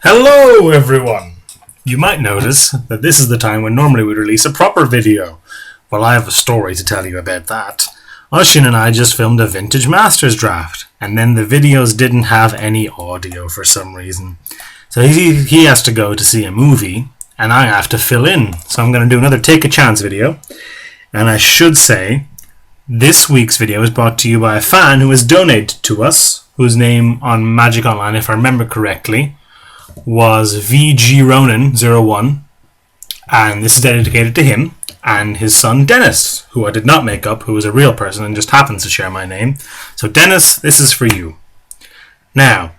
Hello everyone! You might notice that this is the time when normally we'd release a proper video. Well, I have a story to tell you about that. Oisin and I just filmed a Vintage Masters draft, and then the videos didn't have any audio for some reason. So he has to go to see a movie, and I have to fill in. So I'm going to do another Take a Chance video. And I should say, this week's video is brought to you by a fan who has donated to us, whose name on Magic Online, if I remember correctly, was VGRonin01, and this is dedicated to him and his son Denis, who I did not make up, who is a real person and just happens to share my name. So Denis, this is for you. Now,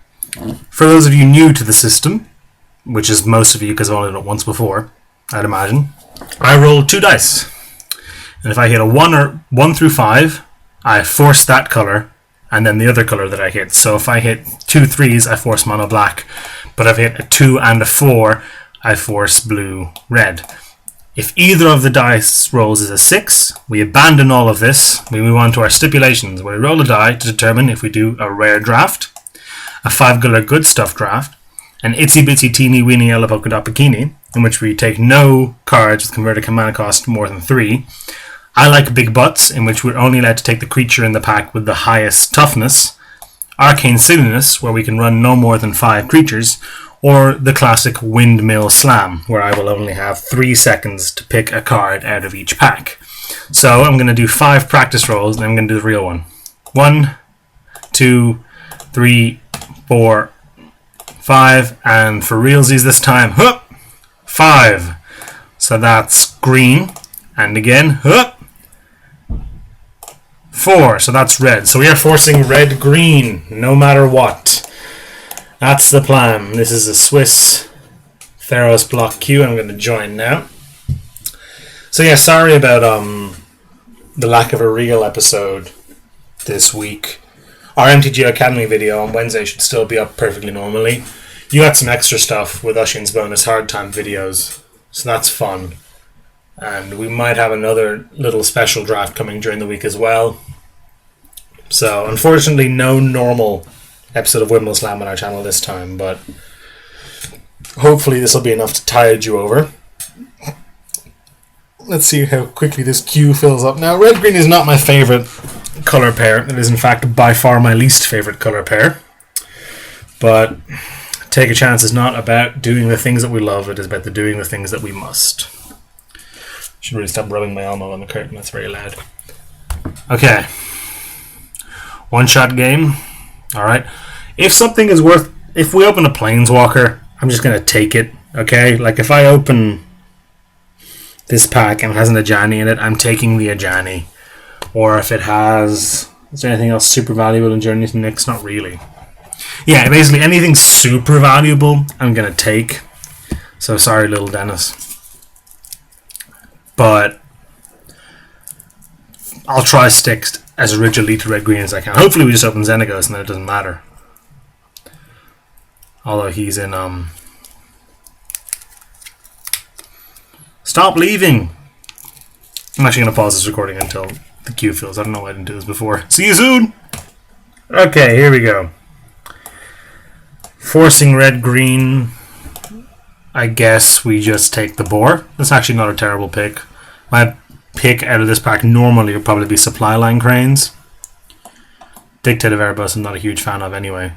for those of you new to the system, which is most of you because I've only done it once before, I'd imagine, I roll 2 dice. And if I hit a 1 through 5, I force that colour and then the other colour that I hit. So if I hit 2 3s, I force mono black. But if I hit a 2 and a 4, I force blue red. If either of the dice rolls is a 6, we abandon all of this. We move on to our stipulations, where we roll a die to determine if we do a rare draft, a 5-color good stuff draft, an itsy bitsy teeny weeny yellow polka dot bikini, in which we take no cards with converted mana cost more than 3. I like big butts, in which we're only allowed to take the creature in the pack with the highest toughness. Arcane Silliness, where we can run no more than 5 creatures, or the classic Windmill Slam, where I will only have 3 seconds to pick a card out of each pack. So I'm going to do 5 practice rolls, and I'm going to do the real one. 1, 2, 3, 4, 5, and for realsies this time, 5. So that's green, and again, 4, so that's red. So we are forcing red-green, no matter what. That's the plan. This is a Swiss Theros block queue, and I'm going to join now. So yeah, sorry about the lack of a real episode this week. Our MTG Academy video on Wednesday should still be up perfectly normally. You got some extra stuff with Oisin's bonus hard time videos, so that's fun. And we might have another little special draft coming during the week as well. So, unfortunately, no normal episode of Windmill Slam on our channel this time, but hopefully this will be enough to tide you over. Let's see how quickly this queue fills up. Now, red-green is not my favourite colour pair. It is, in fact, by far my least favourite colour pair. But Take a Chance is not about doing the things that we love. It is about doing the things that we must. Should really stop rubbing my elbow on the curtain. That's very loud. Okay. One-shot game. Alright. If we open a Planeswalker, I'm just going to take it. Okay? Like, if I open this pack and it has an Ajani in it, I'm taking the Ajani. Or if it has... Is there anything else super valuable in Journey to Nyx? Not really. Yeah, basically anything super valuable, I'm going to take. So, sorry, little Denis. But I'll try stick as rigidly to red-green as I can. Hopefully we just open Xenagos and then it doesn't matter. Although he's in... Stop leaving! I'm actually going to pause this recording until the queue fills. I don't know why I didn't do this before. See you soon! Okay, here we go. Forcing red-green. I guess we just take the boar. That's actually not a terrible pick. My pick out of this pack normally would probably be Supply Line Cranes. Dictate of Erebus I'm not a huge fan of anyway.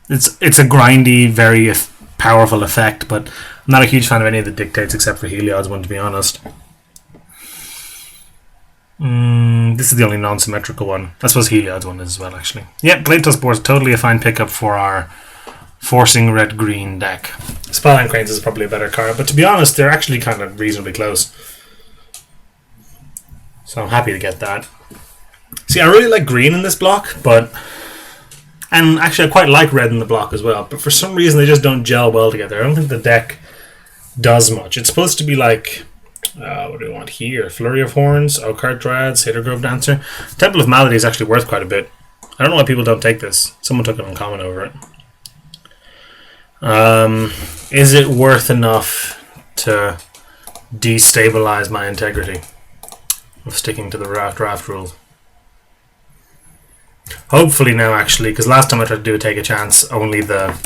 It's a grindy, very powerful effect, but I'm not a huge fan of any of the dictates except for Heliod's one, to be honest. This is the only non-symmetrical one. I suppose Heliod's one is as well, actually. Yeah, Glatos Boar is totally a fine pickup for our forcing red-green deck. Spellline Cranes is probably a better card, but to be honest, they're actually kind of reasonably close. So I'm happy to get that. See, I really like green in this block, but... And actually, I quite like red in the block as well, but for some reason they just don't gel well together. I don't think the deck does much. It's supposed to be like... what do we want here? Flurry of Horns, Oakheart Dryads, Hater Grove Dancer. Temple of Malady is actually worth quite a bit. I don't know why people don't take this. Someone took it uncommon over it. Is it worth enough to destabilize my integrity of sticking to the draft rules? Hopefully now, actually, because last time I tried to do a take a chance, only the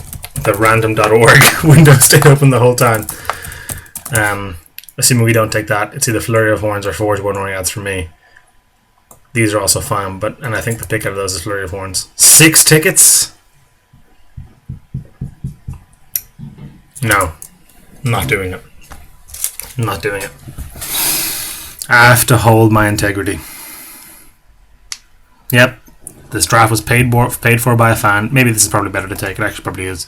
random.org window stayed open the whole time. Assuming we don't take that, it's either Flurry of Horns or Forge 1 Oriads for me. These are also fine, and I think the pick out of those is Flurry of Horns. 6 tickets? No. Not doing it. Not doing it. I have to hold my integrity. Yep. This draft was paid for by a fan. Maybe this is probably better to take. It actually probably is.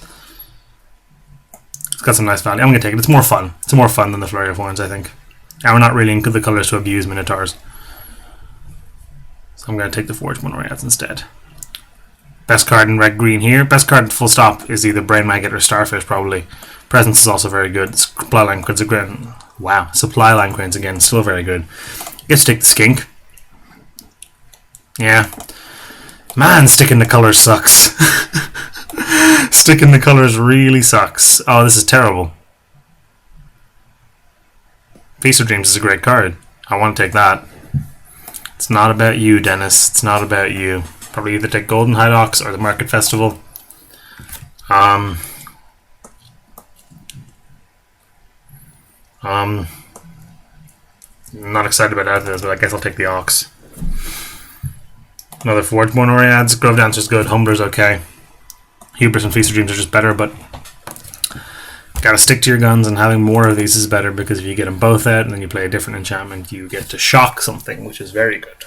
It's got some nice value. I'm going to take it. It's more fun. It's more fun than the Flurry of Horns, I think. And we're not really into the colours to abuse Minotaurs. So I'm going to take the Forge 1 Oriads instead. Best card in red-green here. Best card full stop is either Brain Maggot or Starfish, probably. Presence is also very good. Supply Line Cranes again. Wow. Supply Line Cranes again. Still very good. Get to take the Skink. Yeah. Man, sticking the colours sucks. Sticking the colours really sucks. Oh, this is terrible. Feast of Dreams is a great card. I want to take that. It's not about you, Denis. It's not about you. Probably either take Golden Hydox or the Market Festival. Not excited about either of those, but I guess I'll take the Ox. Another Forge 1 Oriads. Grove Dancer's good. Humbler's okay. Hubris and Feast of Dreams are just better, but gotta stick to your guns, and having more of these is better, because if you get them both out and then you play a different enchantment, you get to shock something, which is very good.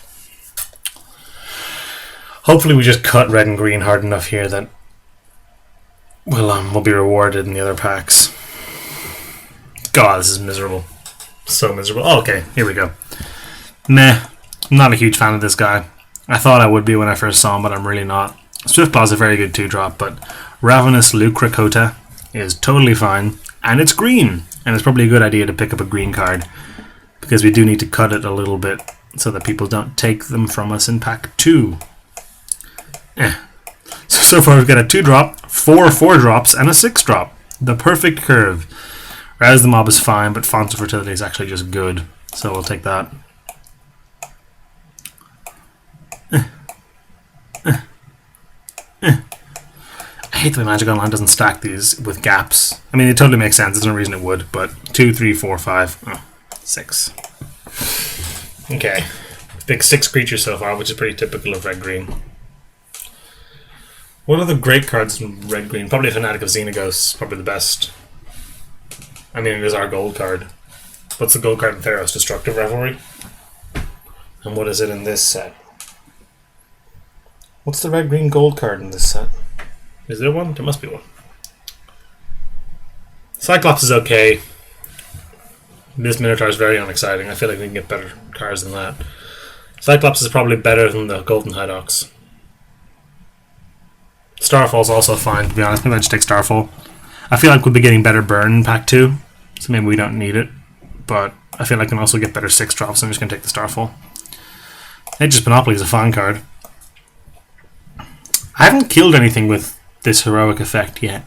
Hopefully we just cut red and green hard enough here that we'll be rewarded in the other packs. God, this is miserable. So miserable. Oh, okay, here we go. Meh. I'm not a huge fan of this guy. I thought I would be when I first saw him, but I'm really not. Swiftclaw is a very good 2-drop, but Ravenous Lucracota is totally fine, and it's green, and it's probably a good idea to pick up a green card, because we do need to cut it a little bit so that people don't take them from us in pack 2. So far we've got a 2-drop, 4 4-drops, and a 6-drop. The perfect curve. Rouse the Mob is fine, but Font of Fertility is actually just good, so we'll take that. I hate the way Magic Online doesn't stack these with gaps. I mean, it totally makes sense. There's no reason it would, but 2, 3, 4, 5, 6. Okay. Big 6 creatures so far, which is pretty typical of red-green. What are the great cards in red-green? Probably Fanatic of Xenagos, probably the best. I mean, it is our gold card. What's the gold card in Theros? Destructive Revelry? And what is it in this set? What's the red-green gold card in this set? Is there one? There must be one. Cyclops is okay. This Minotaur is very unexciting. I feel like we can get better cards than that. Cyclops is probably better than the Golden Hydox. Starfall's also fine, to be honest. Maybe I just take Starfall. I feel like we'll be getting better burn in pack 2, so maybe we don't need it. But I feel like I can also get better 6-drops, so I'm just going to take the Starfall. Aegis Monopoly is a fine card. I haven't killed anything with this heroic effect yet.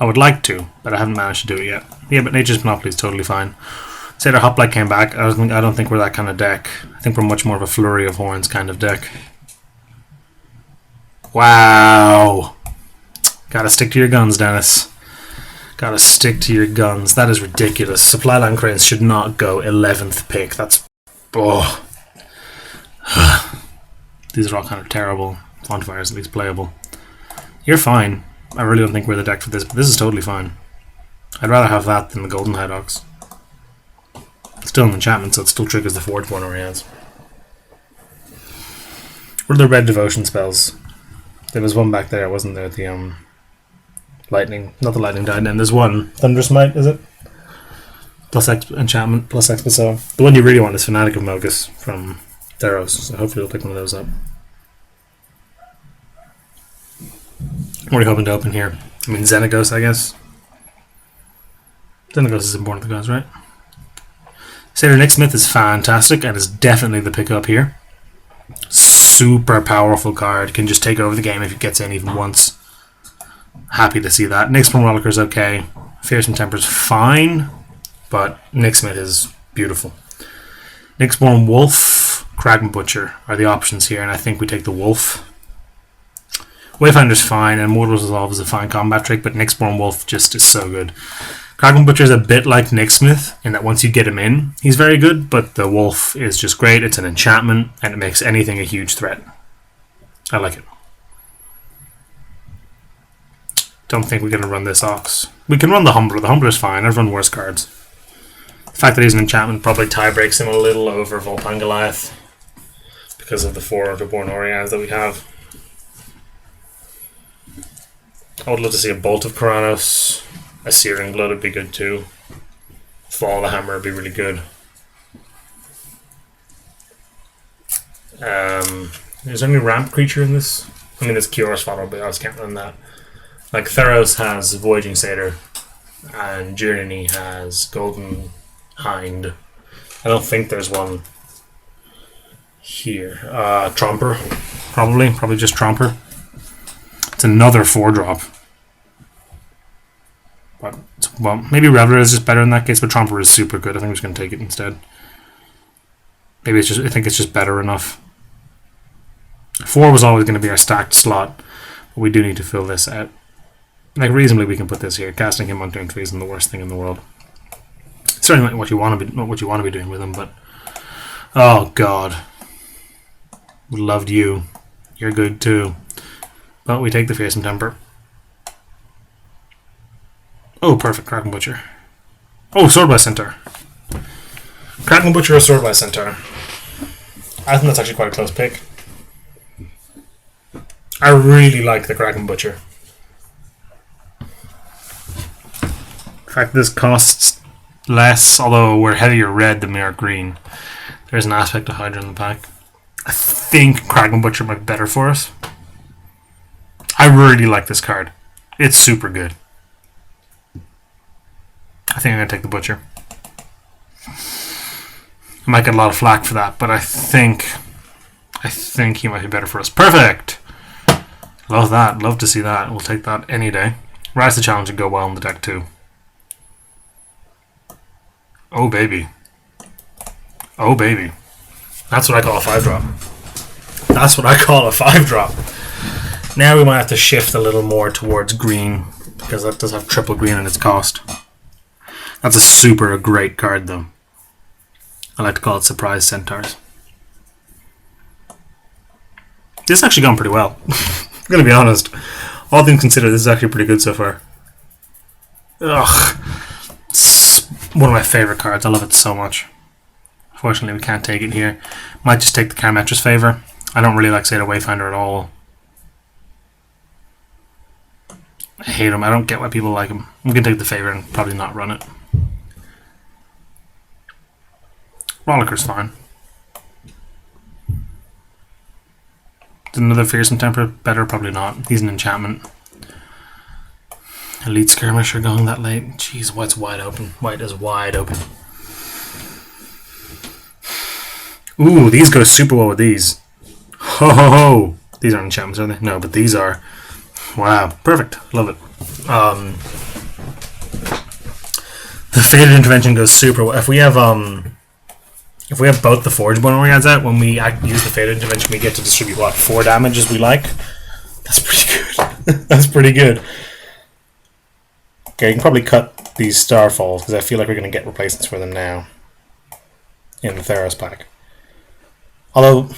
I would like to, but I haven't managed to do it yet. Yeah, but Nature's Monopoly is totally fine. Say the Hoplite came back. I don't think we're that kind of deck. I think we're much more of a Flurry of Horns kind of deck. Wow. Gotta stick to your guns, Denis. Gotta stick to your guns. That is ridiculous. Supply Line Cranes should not go 11th pick. That's... Oh. These are all kind of terrible. Fonfire is at least playable. You're fine. I really don't think we're the deck for this, but this is totally fine. I'd rather have that than the Golden Hydox. It's still an enchantment, so it still triggers the Forge 1 Oriads. What are the red devotion spells? There was one back there, wasn't there? The lightning, not the lightning died, and there's one. Thunderous Might, is it? Plus X enchantment, plus X. So the one you really want is Fanatic of Mogus from Theros, so hopefully we'll pick one of those up. What are you hoping to open here? I mean, Xenagos, I guess. Xenagos is Born of the Gods, right? Satyr Nicksmith is fantastic and is definitely the pick up here. Super powerful card. Can just take over the game if it gets in even once. Happy to see that. Nyxborn Rollicker is okay. Fearsome Temper is fine, but Nicksmith is beautiful. Nyxborn Wolf, Kraken Butcher are the options here, and I think we take the Wolf. Wayfinder's fine, and Mortal Resolve is a fine combat trick, but Nyxborn Wolf just is so good. Kraken Butcher is a bit like Nyxsmith, in that once you get him in, he's very good, but the Wolf is just great. It's an enchantment, and it makes anything a huge threat. I like it. Don't think we're going to run this Ox. We can run the Humbler. The Humbler's fine. I've run worse cards. The fact that he's an enchantment probably tie breaks him a little over Volpan Goliath because of the 4 Reborn Orions that we have. I would love to see a Bolt of Karanos. A Searing Blood would be good too. Fall of the Hammer would be really good. Is there any ramp creature in this? I mean, there's Kior's Follow, but I just can't run that. Like, Theros has Voyaging Satyr, and Journey has Golden Hind. I don't think there's one here. Tromper, probably just Tromper. It's another 4-drop. But, well, maybe Reveler is just better in that case, but Tromper is super good. I think I'm just going to take it instead. Maybe it's just, I think it's just better enough. 4 was always going to be our stacked slot, but we do need to fill this out. Like, reasonably we can put this here. Casting him on turn 3 isn't the worst thing in the world. It's certainly not what you want to be doing with him, but oh god. We loved you. You're good too. But we take the Fearsome Temper. Oh, perfect. Kraken Butcher. Oh, Sword by Centaur. Kraken Butcher or Sword by Centaur? I think that's actually quite a close pick. I really like the Kraken Butcher. In fact, this costs less, although we're heavier red than we are green. There's an aspect of Hydra in the pack. I think Kraken Butcher might be better for us. I really like this card. It's super good. I think I'm going to take the Butcher. I might get a lot of flack for that, but I think he might be better for us. Perfect! Love that. Love to see that. We'll take that any day. Rise to Challenge would go well in the deck too. Oh baby. Oh baby. That's what I call a 5-drop. That's what I call a 5-drop. Now we might have to shift a little more towards green, because that does have triple green in its cost. That's a super great card though. I like to call it Surprise Centaurs. This has actually gone pretty well. I'm going to be honest. All things considered, this is actually pretty good so far. Ugh. It's one of my favourite cards. I love it so much. Unfortunately, we can't take it here. Might just take the Karametra's Favor. I don't really like Satyr Wayfinder at all. I hate him. I don't get why people like him. I'm going to take the Favor and probably not run it. Rollicker's fine. Is another Fearsome Temper better? Probably not. He's an enchantment. Elite Skirmisher going that late. Jeez, white's wide open. White is wide open. Ooh, these go super well with these. Ho ho ho! These aren't enchantments, are they? No, but these are. Wow, perfect. Love it. The Faded Intervention goes super well. If we have both the Forgeborn Organs out, when we use the Faded Intervention, we get to distribute, what, 4 damage as we like? That's pretty good. That's pretty good. Okay, you can probably cut these Starfalls, because I feel like we're going to get replacements for them now in the Theros pack. Although,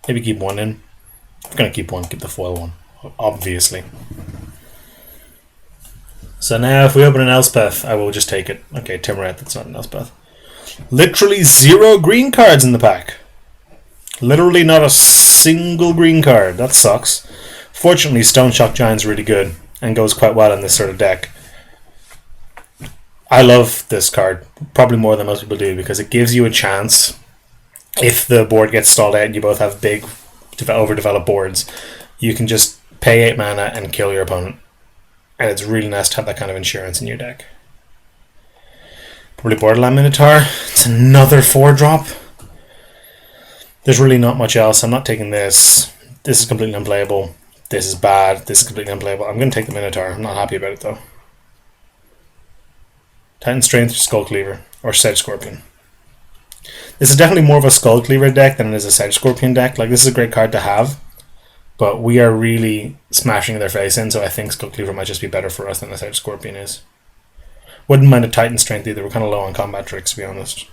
maybe keep one in. If we're going to keep one, keep the foil one, obviously. So now, if we open an Elspeth, I will just take it. Okay, Timuret, that's not an Elspeth. Literally 0 green cards in the pack. Literally not a single green card. That sucks. Fortunately, Stone Shock Giant's really good and goes quite well in this sort of deck. I love this card, probably more than most people do, because it gives you a chance, if the board gets stalled out and you both have big, overdeveloped boards, you can just pay 8 mana and kill your opponent. And it's really nice to have that kind of insurance in your deck. Probably Borderland Minotaur. It's another 4-drop. There's really not much else. I'm not taking this. This is completely unplayable. This is bad. This is completely unplayable. I'm going to take the Minotaur. I'm not happy about it though. Titan Strength or Skull Cleaver or Sedge Scorpion. This is definitely more of a Skull Cleaver deck than it is a Sedge Scorpion deck. Like, this is a great card to have, But we are really smashing their face in, so I think Skull Cleaver might just be better for us than this Edge Scorpion is. Wouldn't mind a Titan Strength either. We're kind of low on combat tricks, to be honest.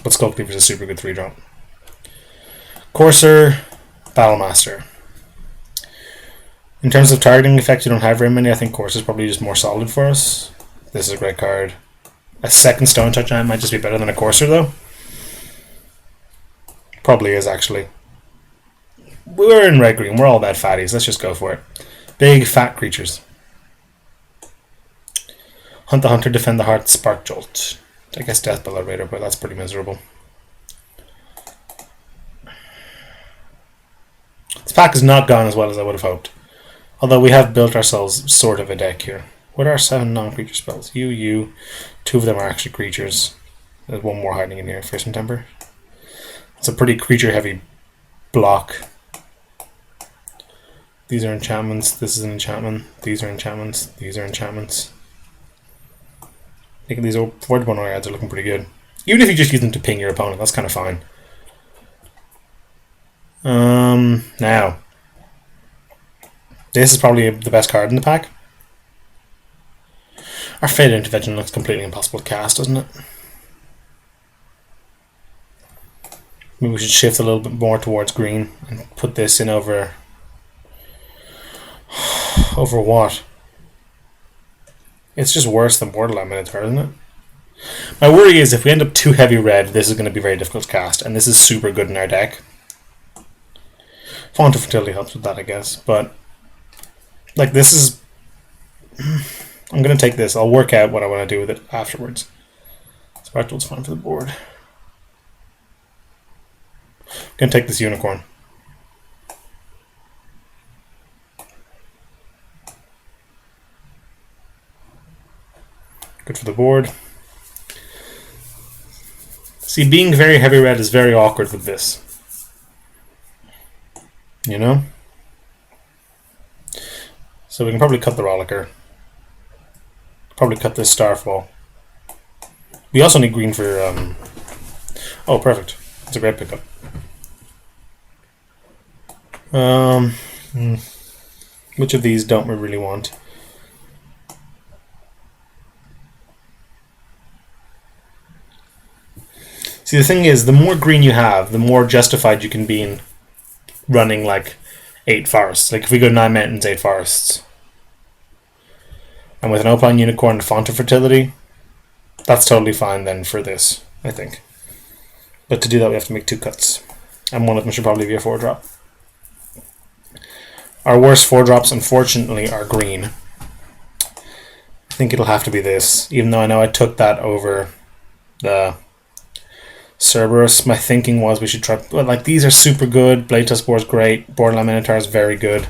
But Skull Cleaver is a super good 3-drop. Courser, Battlemaster. In terms of targeting effects, you don't have very many. I think Courser is probably just more solid for us. This is a great card. A second Stone Touch Giant might just be better than a Courser, though. Probably is, actually. We're in red green. We're all bad fatties. Let's just go for it. Big fat creatures. Hunt the Hunter, Defend the Heart, Spark Jolt. I guess Death Bell Raider, but that's pretty miserable. This pack is not gone as well as I would have hoped. Although we have built ourselves sort of a deck here. What are 7 non-creature spells? You. 2 of them are actually creatures. There's 1 more hiding in here. Fearsome Temper. It's a pretty creature-heavy block. These are enchantments. This is an enchantment. These are enchantments. These are enchantments. I think these 4-1 Oiads are looking pretty good. Even if you just use them to ping your opponent, that's kind of fine. Now. This is probably the best card in the pack. Our Fatal Intervention looks completely impossible to cast, doesn't it? Maybe we should shift a little bit more towards green and put this in over... over what? It's just worse than Borderland Minotaur, isn't it? My worry is if we end up too heavy red, this is going to be very difficult to cast, and this is super good in our deck. Font of Fertility helps with that, I guess, but... like, this is... I'm going to take this. I'll work out what I want to do with it afterwards. Spectral's fine for the board. I'm going to take this Unicorn. Good for the board. See, being very heavy red is very awkward with this. You know? So we can probably cut the Rollicker. Probably cut this Starfall. We also need green for... oh, perfect. That's a great pickup. Which of these don't we really want? See, the thing is, the more green you have, the more justified you can be in running, like, 8 forests. Like, if we go 9 mountains, 8 forests. And with an Opine Unicorn and Font of Fertility, that's totally fine then for this, I think. But to do that, we have to make 2 cuts. And one of them should probably be a 4-drop. Our worst 4-drops, unfortunately, are green. I think it'll have to be this. Even though I know I took that over the Cerberus, my thinking was we should try... well, like, these are super good. Blade Tuskboar is great. Borderland Minotaur is very good.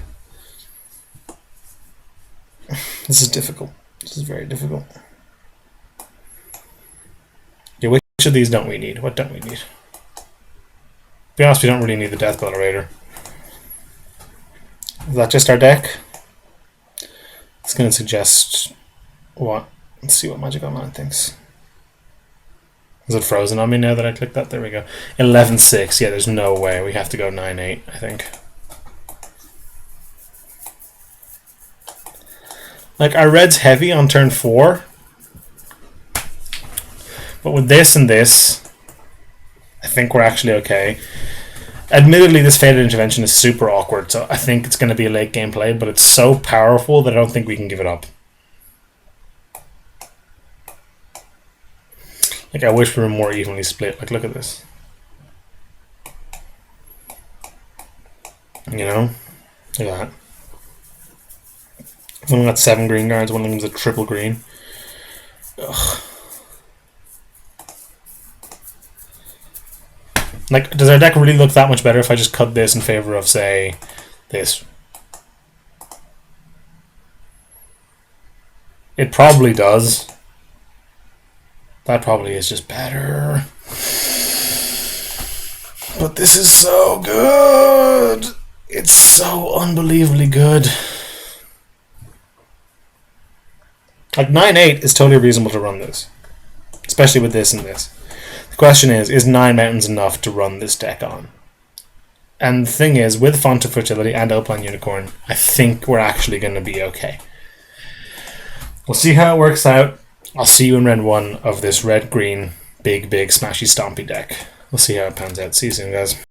This is difficult. This is very difficult. Yeah, which of these don't we need? What don't we need? To be honest, we don't really need the Death Bell Raider. Is that just our deck? It's going to suggest what? Let's see what Magic Online thinks. Is it frozen on me now that I clicked that? There we go. 11-6. Yeah, there's no way. We have to go 9-8, I think. Like, our red's heavy on turn 4. But with this and this, I think we're actually okay. Admittedly, this Fated Intervention is super awkward, so I think it's going to be a late game play, but it's so powerful that I don't think we can give it up. Like, I wish we were more evenly split. Like, look at this. You know? Look at that. One of them got 7 green cards, one of them's a triple green. Ugh. Like, does our deck really look that much better if I just cut this in favor of, say, this? It probably does. That probably is just better. But this is so good. It's so unbelievably good. Like, 9-8 is totally reasonable to run this. Especially with this and this. The question is 9 mountains enough to run this deck on? And the thing is, with Font of Fertility and Alpine Unicorn, I think we're actually going to be okay. We'll see how it works out. I'll see you in round 1 of this red-green, big, smashy, stompy deck. We'll see how it pans out. See you soon, guys.